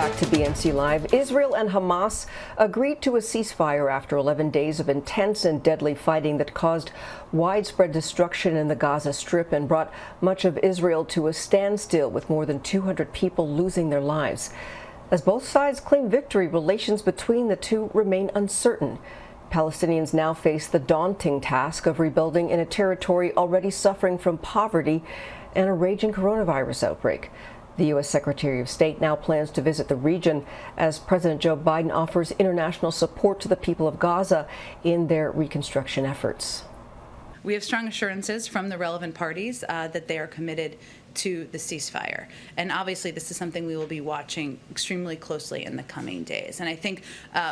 back to BNC Live. Israel and Hamas agreed to a ceasefire after 11 days of intense and deadly fighting that caused widespread destruction in the Gaza Strip and brought much of Israel to a standstill, with more than 200 people losing their lives. As both sides claim victory, relations between the two remain uncertain. Palestinians now face the daunting task of rebuilding in a territory already suffering from poverty and a raging coronavirus outbreak. The U.S. Secretary of State now plans to visit the region as President Joe Biden offers international support to the people of Gaza in their reconstruction efforts. We have strong assurances from the relevant parties that they are committed to the ceasefire. And obviously this is something we will be watching extremely closely in the coming days. And I think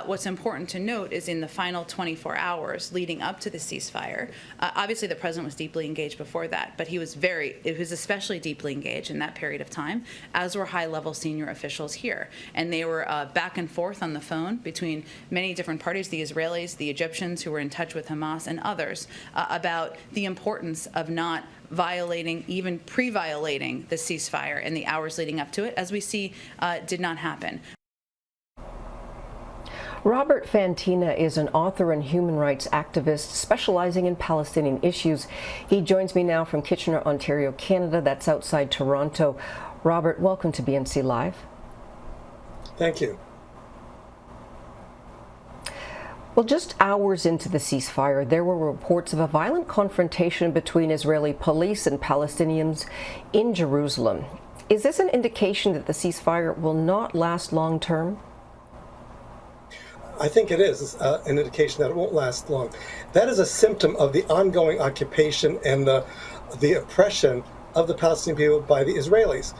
what's important to note is in the final 24 hours leading up to the ceasefire, obviously the president was deeply engaged before that, but he was especially deeply engaged in that period of time, as were high-level senior officials here. And they were back and forth on the phone between many different parties, the Israelis, the Egyptians who were in touch with Hamas, and others, about the importance of not violating, even pre-violating the ceasefire in the hours leading up to it, as we see did not happen. Robert Fantina is an author and human rights activist specializing in Palestinian issues. He joins me now from Kitchener, Ontario, Canada. That's outside Toronto. Robert, welcome to BNC Live. Thank you. Well, just hours into the ceasefire, there were reports of a violent confrontation between Israeli police and Palestinians in Jerusalem. Is this an indication that the ceasefire will not last long term? I think it is an indication that it won't last long. That is a symptom of the ongoing occupation and the oppression of the Palestinian people by the Israelis.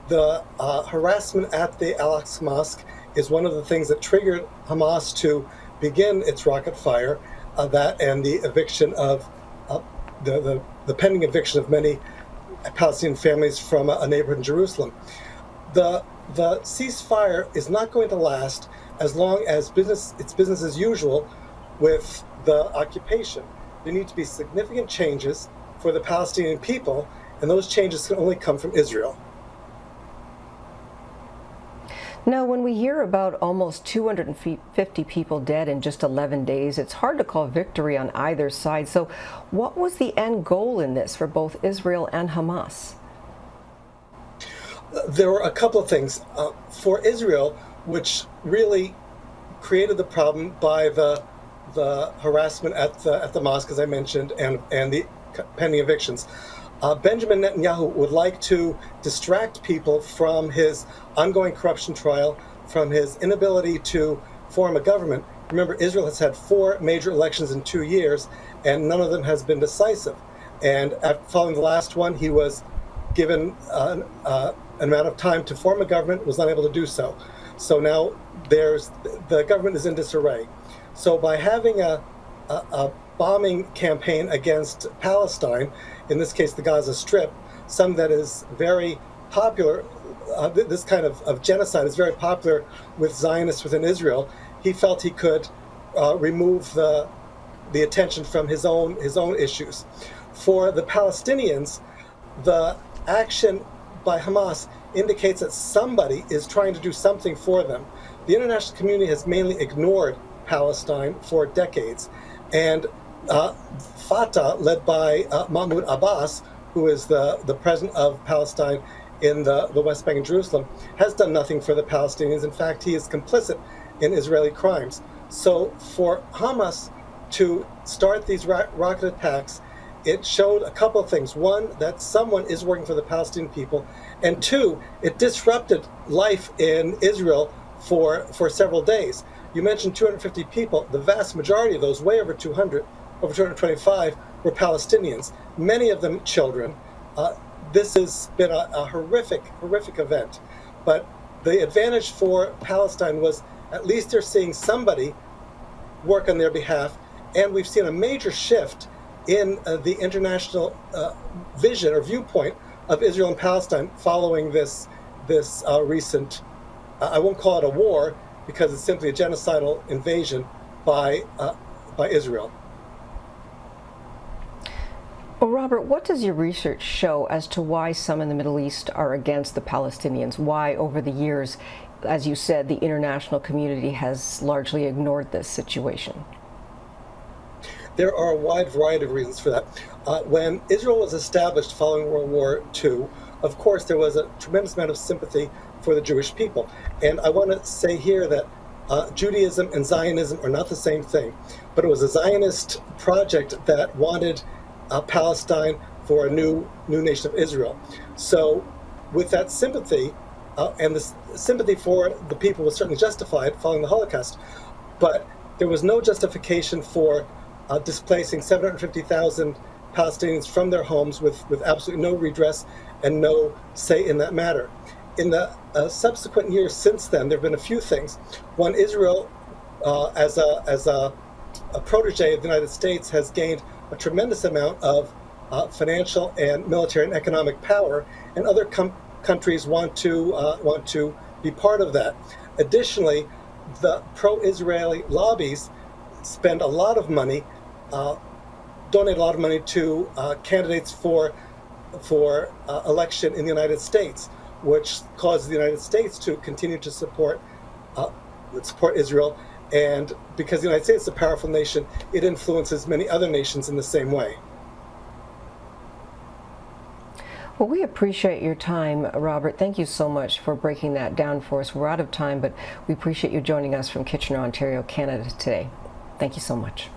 The harassment at the Al-Aqsa Mosque is one of the things that triggered Hamas to begin its rocket fire, that and the eviction of the pending eviction of many Palestinian families from a neighborhood in Jerusalem. The ceasefire is not going to last as long as it's business as usual with the occupation. There need to be significant changes for the Palestinian people, and those changes can only come from Israel. Now, when we hear about almost 250 people dead in just 11 days, it's hard to call victory on either side. So what was the end goal in this for both Israel and Hamas? There were a couple of things. For Israel, which really created the problem by the harassment at the mosque, as I mentioned, and the pending evictions, Benjamin Netanyahu would like to distract people from his ongoing corruption trial, from his inability to form a government. Remember, Israel has had 4 major elections in 2 years, and none of them has been decisive. And following the last one, he was given an amount of time to form a government, was not able to do so. So now the government is in disarray. So by having a bombing campaign against Palestine, in this case the Gaza Strip, some that is very popular, this kind of genocide is very popular with Zionists within Israel, he felt he could remove the attention from his own issues. For the Palestinians, the action by Hamas indicates that somebody is trying to do something for them. The international community has mainly ignored Palestine for decades, and Fatah, led by Mahmoud Abbas, who is the president of Palestine in the West Bank and Jerusalem, has done nothing for the Palestinians. In fact, he is complicit in Israeli crimes. So for Hamas to start these rocket attacks, it showed a couple of things. One, that someone is working for the Palestinian people, and two, it disrupted life in Israel for several days. You mentioned 250 people. The vast majority of those, way over 200, over 225, were Palestinians, many of them children. This has been a horrific event. But the advantage for Palestine was at least they're seeing somebody work on their behalf, and we've seen a major shift in the international vision or viewpoint of Israel and Palestine following this recent, I won't call it a war, because it's simply a genocidal invasion by Israel. Well, Robert, what does your research show as to why some in the Middle East are against the Palestinians? Why, over the years, as you said, the international community has largely ignored this situation? There are a wide variety of reasons for that. When Israel was established following World War II, of course, there was a tremendous amount of sympathy for the Jewish people. And I want to say here that Judaism and Zionism are not the same thing, but it was a Zionist project that wanted Palestine for a new nation of Israel. So with that sympathy, and the sympathy for the people was certainly justified following the Holocaust, but there was no justification for displacing 750,000 Palestinians from their homes with absolutely no redress and no say in that matter. In the subsequent years since then, there have been a few things. One, Israel, as a protege of the United States, has gained a tremendous amount of financial and military and economic power, and other countries want to be part of that. Additionally, the pro-Israeli lobbies spend a lot of money, donate a lot of money to candidates for election in the United States, which causes the United States to continue to support Israel. And because the United States is a powerful nation, it influences many other nations in the same way. Well, we appreciate your time, Robert. Thank you so much for breaking that down for us. We're out of time, but we appreciate you joining us from Kitchener, Ontario, Canada today. Thank you so much.